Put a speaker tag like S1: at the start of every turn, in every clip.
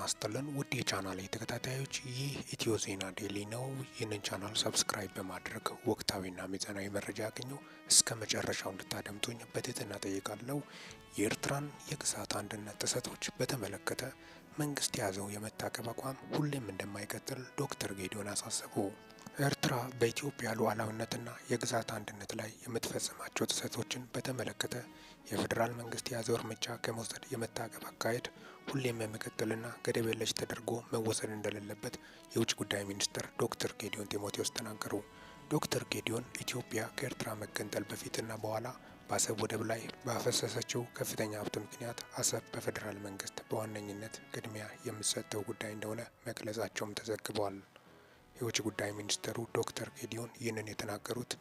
S1: ይስጥልን ውድ የቻናሌ ተከታታዮች፣ ይህ ኢትዮ ዜና ዴሊ ነው። ይህንን ቻናል ሰብስክራይብ በማድረግ ወቅታዊና ሚዛናዊ መረጃ ያገኙ። እስከ መጨረሻው እንድታደምጡኝ በትህትና ጠይቃለሁ። የኤርትራን የግዛት አንድነት ጥሰቶች በተመለከተ መንግስት የያዘው የመታቀብ አቋም ሁሌም እንደማይቀጥል ዶክተር ጌዲዮን አሳሰቡ። ኤርትራ በኢትዮጵያ ሉዓላዊነትና የግዛት አንድነት ላይ የምትፈጽማቸው ጥሰቶችን በተመለከተ የፌዴራል መንግስት የያዘው እርምጃ ከመውሰድ የመታቀብ አካሄድ ሁሌም የሚቀጥልና ገደብ የለሽ ተደርጎ መወሰድ እንደሌለበት የውጭ ጉዳይ ሚኒስትር ዶክተር ጌዲዮን ጢሞቴዎስ ተናገሩ። ዶክተር ጌዲዮን ኢትዮጵያ ከኤርትራ መገንጠል በፊትና በኋላ በአሰብ ወደብ ላይ ባፈሰሰችው ከፍተኛ ሀብት ምክንያት አሰብ በፌዴራል መንግስት በዋነኝነት ቅድሚያ የሚሰጠው ጉዳይ እንደሆነ መግለጻቸውም ተዘግቧል። የውጭ ጉዳይ ሚኒስትሩ ዶክተር ጌዲዮን ይህንን የተናገሩት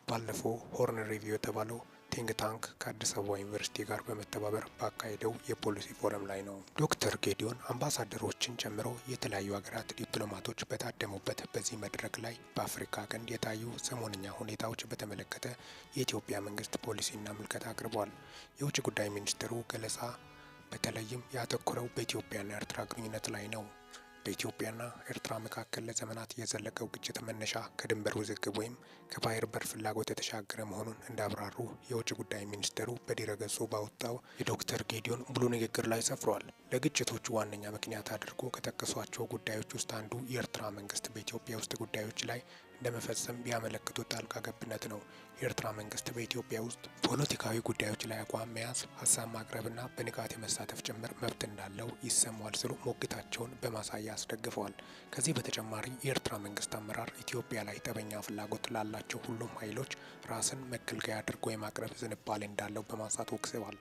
S1: ባለፈው ሆርን ሪቪው የተባለው ቲንክ ታንክ ከአዲስ አበባ ዩኒቨርሲቲ ጋር በመተባበር ባካሄደው የፖሊሲ ፎረም ላይ ነው። ዶክተር ጌዲዮን አምባሳደሮችን ጨምሮ የተለያዩ ሀገራት ዲፕሎማቶች በታደሙበት በዚህ መድረክ ላይ በአፍሪካ ቀንድ የታዩ ሰሞንኛ ሁኔታዎች በተመለከተ የኢትዮጵያ መንግስት ፖሊሲና ምልከታ አቅርበዋል። የውጭ ጉዳይ ሚኒስትሩ ገለጻ በተለይም ያተኮረው በኢትዮጵያና ኤርትራ ግንኙነት ላይ ነው። በኢትዮጵያና ኤርትራ መካከል ለዘመናት የዘለቀው ግጭት መነሻ ከድንበር ውዝግብ ወይም ከባህር በር ፍላጎት የተሻገረ መሆኑን እንዳብራሩ የውጭ ጉዳይ ሚኒስትሩ በድረገጹ ባወጣው የዶክተር ጌዲዮን ሙሉ ንግግር ላይ ሰፍሯል። ለግጭቶቹ ዋነኛ ምክንያት አድርጎ ከጠቀሷቸው ጉዳዮች ውስጥ አንዱ የኤርትራ መንግስት በኢትዮጵያ ውስጥ ጉዳዮች ላይ እንደመፈጸም ቢያመለክቱት ጣልቃ ገብነት ነው። የኤርትራ መንግስት በኢትዮጵያ ውስጥ ፖለቲካዊ ጉዳዮች ላይ አቋም መያዝ፣ ሀሳብ ማቅረብና በንቃት የመሳተፍ ጭምር መብት እንዳለው ይሰማል ሲሉ ሞግታቸውን በማሳያ አስደግፈዋል። ከዚህ በተጨማሪ የኤርትራ መንግስት አመራር ኢትዮጵያ ላይ ጠበኛ ፍላጎት ላላቸው ሁሉም ኃይሎች ራስን መገልገያ አድርጎ የማቅረብ ዝንባሌ እንዳለው በማንሳት ወቅሰዋል።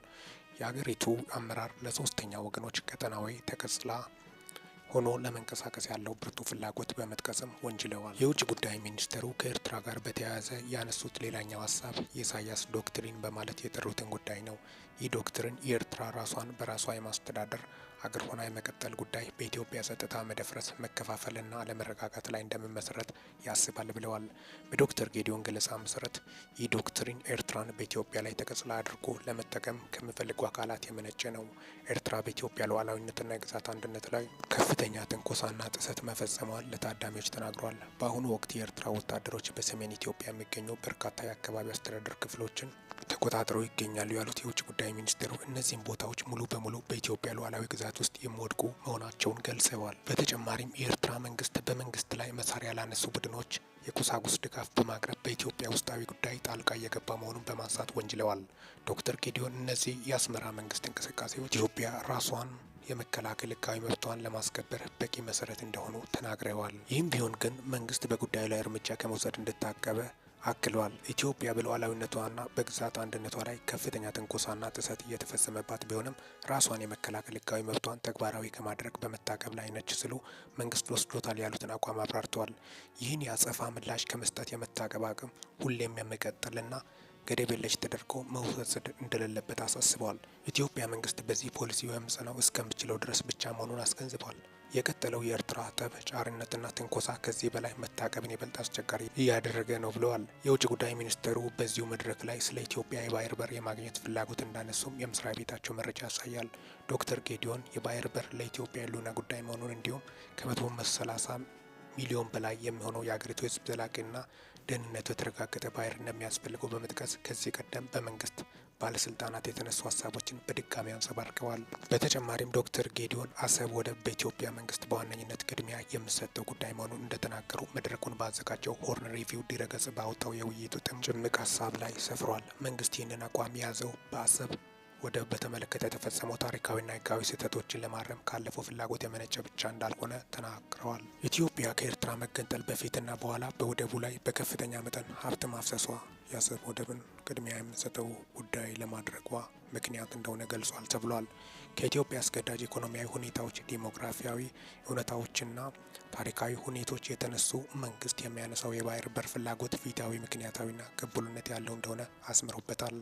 S1: የአገሪቱ አመራር ለሶስተኛ ወገኖች ቀጠናዊ ተቀጽላ ሆኖ ለመንቀሳቀስ ያለው ብርቱ ፍላጎት በመጥቀስም ወንጅለዋል። የውጭ ጉዳይ ሚኒስትሩ ከኤርትራ ጋር በተያያዘ ያነሱት ሌላኛው ሀሳብ የኢሳያስ ዶክትሪን በማለት የጠሩትን ጉዳይ ነው። ይህ ዶክትሪን የኤርትራ ራሷን በራሷ የማስተዳደር አገር ሆና የመቀጠል ጉዳይ በኢትዮጵያ ጸጥታ መደፍረስ፣ መከፋፈልና አለመረጋጋት ላይ እንደሚመሰረት ያስባል ብለዋል። በዶክተር ጌዲዮን ገለጻ መሰረት ይህ ዶክትሪን ኤርትራን በኢትዮጵያ ላይ ተቀጽላ አድርጎ ለመጠቀም ከሚፈልጉ አካላት የመነጨ ነው። ኤርትራ በኢትዮጵያ ሉዓላዊነትና የግዛት አንድነት ላይ ከፍተኛ ትንኮሳና ጥሰት መፈጸሟን ለታዳሚዎች ተናግሯል። በአሁኑ ወቅት የኤርትራ ወታደሮች በሰሜን ኢትዮጵያ የሚገኙ በርካታ የአካባቢ አስተዳደር ክፍሎችን ተቆጣጥረው ይገኛሉ ያሉት የውጭ ጉዳይ ሚኒስትሩ እነዚህም ቦታዎች ሙሉ በሙሉ በኢትዮጵያ ሉዓላዊ ግዛት ውስጥ የሚወድቁ መሆናቸውን ገልጸዋል። በተጨማሪም የኤርትራ መንግስት በመንግስት ላይ መሳሪያ ላነሱ ቡድኖች የቁሳቁስ ድጋፍ በማቅረብ በኢትዮጵያ ውስጣዊ ጉዳይ ጣልቃ እየገባ መሆኑን በማንሳት ወንጅለዋል። ዶክተር ጌዲዮን እነዚህ የአስመራ መንግስት እንቅስቃሴዎች ኢትዮጵያ ራሷን የመከላከል ህጋዊ መብቷን ለማስከበር በቂ መሰረት እንደሆኑ ተናግረዋል። ይህም ቢሆን ግን መንግስት በጉዳዩ ላይ እርምጃ ከመውሰድ እንድታቀበ አክለዋል። ኢትዮጵያ በሉዓላዊነቷና በግዛት አንድነቷ ላይ ከፍተኛ ትንኮሳና ጥሰት እየተፈጸመባት ቢሆንም ራሷን የመከላከል ህጋዊ መብቷን ተግባራዊ ከማድረግ በመታቀብ ላይ ነች ሲሉ መንግስት ወስዶታል ያሉትን አቋም አብራርተዋል። ይህን የአጸፋ ምላሽ ከመስጠት የመታቀብ አቅም ሁሌም የሚቀጥልና ገደብ የለሽ ተደርጎ መወሰድ እንደሌለበት አሳስበዋል። ኢትዮጵያ መንግስት በዚህ ፖሊሲው የምጸናው እስከምችለው ድረስ ብቻ መሆኑን አስገንዝበዋል። የቀጠለው የኤርትራ ጠብ ጫሪነትና ትንኮሳ ከዚህ በላይ መታቀብን ይበልጥ አስቸጋሪ እያደረገ ነው ብለዋል። የውጭ ጉዳይ ሚኒስትሩ በዚሁ መድረክ ላይ ስለ ኢትዮጵያ የባህር በር የማግኘት ፍላጎት እንዳነሱም የመስሪያ ቤታቸው መረጃ ያሳያል። ዶክተር ጌዲዮን የባህር በር ለኢትዮጵያ የህልውና ጉዳይ መሆኑን እንዲሁም ከ130 ሚሊዮን በላይ የሚሆነው የአገሪቱ ህዝብ ዘላቂና ደህንነቱ የተረጋገጠ ባህር እንደሚያስፈልገው በመጥቀስ ከዚህ ቀደም በመንግስት ባለስልጣናት የተነሱ ሀሳቦችን በድጋሚ አንጸባርቀዋል። በተጨማሪም ዶክተር ጌዲዮን አሰብ ወደብ በኢትዮጵያ መንግስት በዋነኝነት ቅድሚያ የሚሰጠው ጉዳይ መሆኑን እንደተናገሩ መድረኩን ባዘጋጀው ሆርን ሪቪው ድረገጽ ባወጣው የውይይቱ ጭምቅ ሀሳብ ላይ ሰፍሯል። መንግስት ይህንን አቋም የያዘው በአሰብ ወደብ በተመለከተ የተፈጸመው ታሪካዊና ህጋዊ ስህተቶችን ለማረም ካለፈው ፍላጎት የመነጨ ብቻ እንዳልሆነ ተናግረዋል። ኢትዮጵያ ከኤርትራ መገንጠል በፊትና በኋላ በወደቡ ላይ በከፍተኛ መጠን ሀብት ማፍሰሷ የአሰብ ወደብን ቅድሚያ የምንሰጠው ጉዳይ ለማድረጓ ምክንያት እንደሆነ ገልጿል ተብሏል። ከኢትዮጵያ አስገዳጅ ኢኮኖሚያዊ ሁኔታዎች፣ ዲሞግራፊያዊ እውነታዎችና ታሪካዊ ሁኔቶች የተነሱ መንግስት የሚያነሳው የባህር በር ፍላጎት ፊታዊ፣ ምክንያታዊና ቅቡልነት ያለው እንደሆነ አስምሮበታል።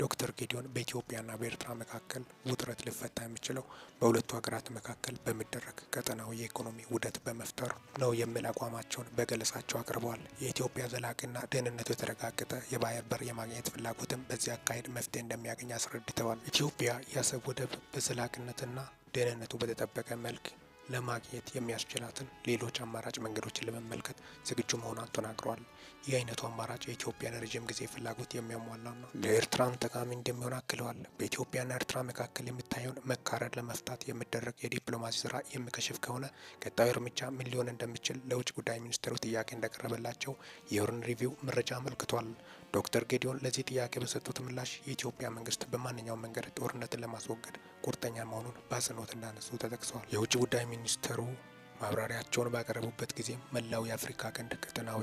S1: ዶክተር ጌዲዮን በኢትዮጵያና በኤርትራ መካከል ውጥረት ሊፈታ የሚችለው በሁለቱ ሀገራት መካከል በሚደረግ ቀጠናዊ የኢኮኖሚ ውህደት በመፍጠር ነው የሚል አቋማቸውን በገለጻቸው አቅርበዋል። የኢትዮጵያ ዘላቂና ደህንነቱ የተረጋገጠ የባህር በር የማግኘት ፍላጎትም በዚህ አካሄድ መፍትሄ እንደሚያገኝ አስረድተዋል። ኢትዮጵያ የአሰብ ወደብ በዘላቂነትና ደህንነቱ በተጠበቀ መልክ ለማግኘት የሚያስችላትን ሌሎች አማራጭ መንገዶችን ለመመልከት ዝግጁ መሆኗን ተናግረዋል። ይህ አይነቱ አማራጭ የኢትዮጵያን ረዥም ጊዜ ፍላጎት የሚያሟላና ለኤርትራም ጠቃሚ እንደሚሆን አክለዋል። በኢትዮጵያና ኤርትራ መካከል የሚታየውን መካረር ለመፍታት የሚደረግ የዲፕሎማሲ ስራ የሚከሽፍ ከሆነ ቀጣዩ እርምጃ ምን ሊሆን እንደሚችል ለውጭ ጉዳይ ሚኒስትሩ ጥያቄ እንደቀረበላቸው የሆርን ሪቪው መረጃ አመልክቷል። ዶክተር ጌዲዮን ለዚህ ጥያቄ በሰጡት ምላሽ የኢትዮጵያ መንግስት በማንኛውም መንገድ ጦርነትን ለማስወገድ ቁርጠኛ መሆኑን በአጽንኦት እንዳነሱ ተጠቅሰዋል። የውጭ ጉዳይ ሚኒስትሩ ማብራሪያቸውን ባቀረቡበት ጊዜም መላው የአፍሪካ ቀንድ ቀጠናዊ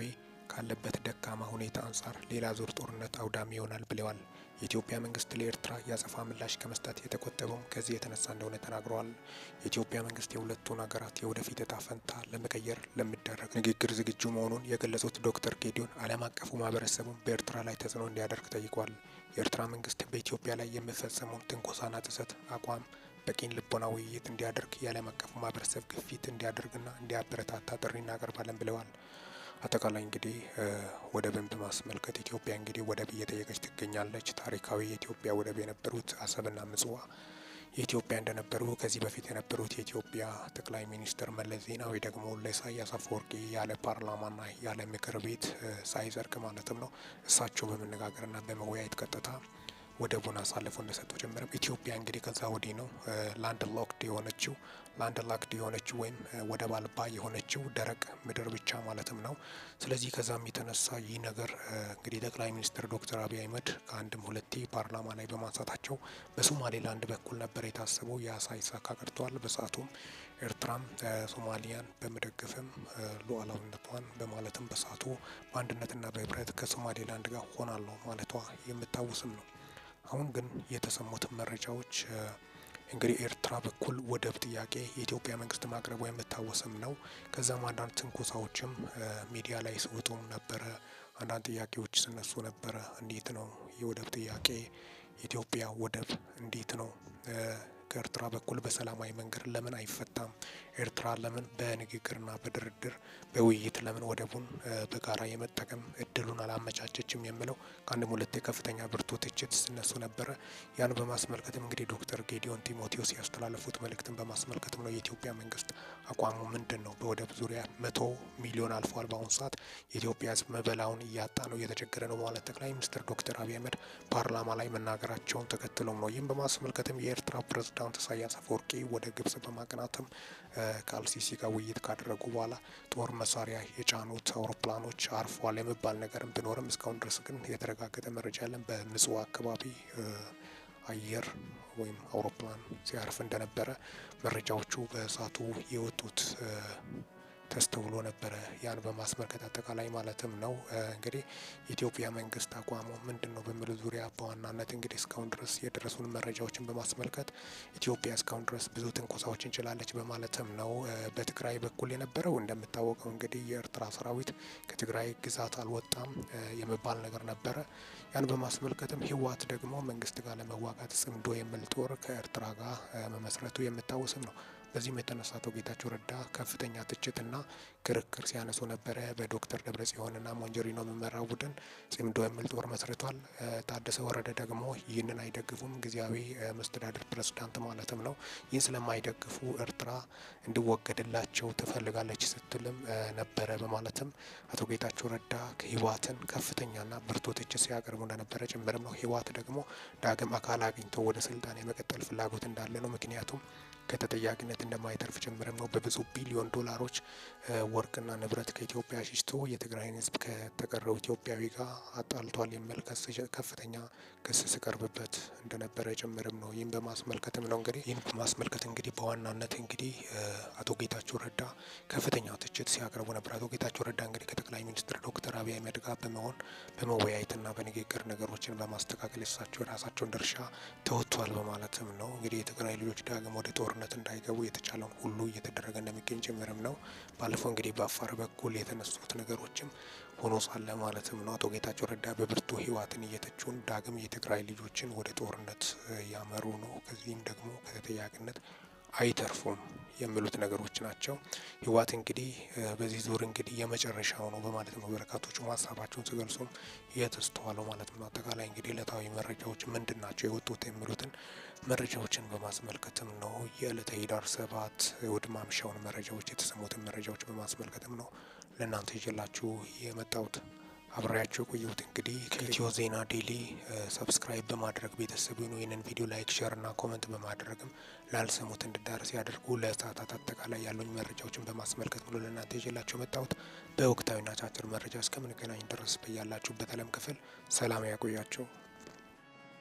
S1: ካለበት ደካማ ሁኔታ አንጻር ሌላ ዙር ጦርነት አውዳሚ ይሆናል ብለዋል። የኢትዮጵያ መንግስት ለኤርትራ የአጸፋ ምላሽ ከመስጠት የተቆጠበውም ከዚህ የተነሳ እንደሆነ ተናግረዋል። የኢትዮጵያ መንግስት የሁለቱን ሀገራት የወደፊት እጣ ፈንታ ለመቀየር ለሚደረግ ንግግር ዝግጁ መሆኑን የገለጹት ዶክተር ጌዲዮን ዓለም አቀፉ ማህበረሰቡን በኤርትራ ላይ ተጽዕኖ እንዲያደርግ ጠይቋል። የኤርትራ መንግስት በኢትዮጵያ ላይ የሚፈጸመውን ትንኮሳና ጥሰት አቋም በቂን ልቦና ውይይት እንዲያደርግ የዓለም አቀፉ ማህበረሰብ ግፊት እንዲያደርግና እንዲያበረታታ ጥሪ እናቀርባለን ብለዋል። አጠቃላይ እንግዲህ ወደብን በማስመልከት ኢትዮጵያ እንግዲህ ወደብ እየጠየቀች ትገኛለች። ታሪካዊ የኢትዮጵያ ወደብ የነበሩት አሰብና ምጽዋ የኢትዮጵያ እንደነበሩ ከዚህ በፊት የነበሩት የኢትዮጵያ ጠቅላይ ሚኒስትር መለስ ዜናዊ ደግሞ ለኢሳያስ አፈወርቂ ያለ ፓርላማና ያለ ምክር ቤት ሳይጸድቅ ማለትም ነው እሳቸው በመነጋገርና በመወያየት ቀጥታ ወደቡን አሳልፎ እንደሰጡ ጀምረም ኢትዮጵያ እንግዲህ ከዛ ወዲህ ነው ላንድ ሎክድ የሆነችው ወይም ወደብ አልባ የሆነችው ደረቅ ምድር ብቻ ማለትም ነው። ስለዚህ ከዛም የተነሳ ይህ ነገር እንግዲህ ጠቅላይ ሚኒስትር ዶክተር አብይ አህመድ ከአንድም ሁለቴ ፓርላማ ላይ በማንሳታቸው በሶማሌላንድ በኩል ነበር የታሰበው። ያ ሳይሳካ ቀርተዋል። በሰዓቱም ኤርትራም ሶማሊያን በመደገፍም ሉዓላዊነቷን በማለትም በሰዓቱ በአንድነትና በህብረት ከሶማሌላንድ ጋር ሆናለሁ ማለቷ የምታወስም ነው። አሁን ግን የተሰሙት መረጃዎች እንግዲህ ኤርትራ በኩል ወደብ ጥያቄ የኢትዮጵያ መንግስት ማቅረቡ የምታወስም ነው። ከዛም አንዳንድ ትንኮሳዎችም ሚዲያ ላይ ሲወጡም ነበረ። አንዳንድ ጥያቄዎች ሲነሱ ነበረ። እንዴት ነው የወደብ ጥያቄ? የኢትዮጵያ ወደብ እንዴት ነው ከኤርትራ በኩል በሰላማዊ መንገድ ለምን አይፈታም? ኤርትራ ለምን በንግግርና በድርድር በውይይት ለምን ወደቡን በጋራ የመጠቀም እድሉን አላመቻቸችም የሚለው ከአንድም ሁለቴ ከፍተኛ ብርቱ ትችት ሲነሱ ነበረ። ያን በማስመልከትም እንግዲህ ዶክተር ጌዲዮን ጢሞቴዎስ ያስተላለፉት መልእክትን በማስመልከትም ነው የኢትዮጵያ መንግስት አቋሙ ምንድን ነው? በወደብ ዙሪያ 100 ሚሊዮን አልፏል። በአሁኑ ሰዓት የኢትዮጵያ ህዝብ መበላውን እያጣ ነው፣ እየተቸገረ ነው ማለት ጠቅላይ ሚኒስትር ዶክተር አብይ አህመድ ፓርላማ ላይ መናገራቸውን ተከትሎም ነው። ይህም በማስመልከትም የኤርትራ ፕሬዝዳንት ኢሳያስ አፈወርቂ ወደ ግብጽ በማቅናትም ከአልሲሲ ጋር ውይይት ካደረጉ በኋላ ጦር መሳሪያ የጫኑት አውሮፕላኖች አርፏል የሚባል ነገርም ቢኖርም እስካሁን ድረስ ግን የተረጋገጠ መረጃ ያለን በምጽዋ አካባቢ አየር ወይም አውሮፕላን ሲያርፍ እንደነበረ መረጃዎቹ በሰዓቱ የወጡት ተስተውሎ ነበረ። ያን በማስመልከት አጠቃላይ ማለትም ነው እንግዲህ የኢትዮጵያ መንግስት አቋሙ ምንድን ነው በሚሉ ዙሪያ በዋናነት እንግዲህ እስካሁን ድረስ የደረሱን መረጃዎችን በማስመልከት ኢትዮጵያ እስካሁን ድረስ ብዙ ትንኮሳዎችን ችላለች በማለትም ነው። በትግራይ በኩል የነበረው እንደምታወቀው እንግዲህ የኤርትራ ሰራዊት ከትግራይ ግዛት አልወጣም የሚባል ነገር ነበረ። ያን በማስመልከትም ህወሓት ደግሞ መንግስት ጋር ለመዋጋት ጽምዶ የሚል ጦር ከኤርትራ ጋር መመስረቱ የምታወስም ነው። በዚህም የተነሳ አቶ ጌታቸው ረዳ ከፍተኛ ትችትና ክርክር ሲያነሱ ነበረ። በዶክተር ደብረጽዮንና ሞንጆሪኖ የሚመራው ቡድን ጽምዶ የሚል ጦር መስርቷል። ታደሰ ወረደ ደግሞ ይህንን አይደግፉም፣ ጊዜያዊ መስተዳድር ፕሬዝዳንት ማለትም ነው። ይህን ስለማይደግፉ ኤርትራ እንዲወገድላቸው ትፈልጋለች ስትልም ነበረ በማለትም አቶ ጌታቸው ረዳ ህወሓትን ከፍተኛና ብርቱ ትችት ሲያቀርቡ እንደነበረ ጭምርም ነው። ህወሓት ደግሞ ዳግም አካል አግኝቶ ወደ ስልጣን የመቀጠል ፍላጎት እንዳለ ነው። ምክንያቱም ከተጠያቂነት እንደማይተርፍ ጭምርም ነው። በብዙ ቢሊዮን ዶላሮች ወርቅና ንብረት ከኢትዮጵያ ሽሽቶ የትግራይን ህዝብ ከተቀረው ኢትዮጵያዊ ጋር አጣልቷል የሚል ከፍተኛ ክስ ሲቀርብበት እንደነበረ ጭምርም ነው። ይህም በማስመልከትም ነው እንግዲህ በዋናነት እንግዲህ አቶ ጌታቸው ረዳ ከፍተኛ ትችት ሲያቀርቡ ነበር። አቶ ጌታቸው ረዳ እንግዲህ ከጠቅላይ ሚኒስትር ዶክተር አብይ አህመድ ጋር በመሆን በመወያየትና በንግግር ነገሮችን በማስተካከል እሳቸው የራሳቸውን ድርሻ ተወጥቷል በማለትም ነው። እንግዲህ የትግራይ ልጆች ዳግም ወደ ጦርነት እንዳይገቡ የተቻለውን ሁሉ እየተደረገ እንደሚገኝ ጭምርም ነው። ባለፈው እንግዲህ በአፋር በኩል የተነሱት ነገሮችም ሆኖ ሳለ ማለትም ነው አቶ ጌታቸው ረዳ በብርቱ ህወሓትን እየተቹን ዳግም የትግራይ ልጆችን ወደ ጦርነት ያመሩ ነው። ከዚህም ደግሞ ከተጠያቂነት አይተርፉም የሚሉት ነገሮች ናቸው። ህወሓት እንግዲህ በዚህ ዙር እንግዲህ የመጨረሻው ነው በማለት ነው በርካቶቹ ሀሳባቸውን ሲገልጹም የተስተዋለው ማለት ነው። አጠቃላይ እንግዲህ ዕለታዊ መረጃዎች ምንድን ናቸው የወጡት የሚሉትን መረጃዎችን በማስመልከትም ነው የዕለተ ህዳር 7 እሁድ ማምሻውን መረጃዎች የተሰሙትን መረጃዎች በማስመልከትም ነው ለእናንተ ይዤላችሁ የመጣሁት። አብሬያቸው የቆየሁት እንግዲህ ከኢትዮ ዜና ዴሊ ሰብስክራይብ በማድረግ ቤተሰብ ይሁኑ። ይህንን ቪዲዮ ላይክ፣ ሼር እና ኮመንት በማድረግም ላልሰሙት እንዲዳረስ ያደርጉ። ለሰዓታት አጠቃላይ ያሉኝ መረጃዎችን በማስመልከት ነው ለእናንተ ይዤላችሁ መጣሁት። በወቅታዊና አጫጭር መረጃ እስከምንገናኝ ድረስ በያላችሁበት ዓለም ክፍል ሰላም ያቆያቸው።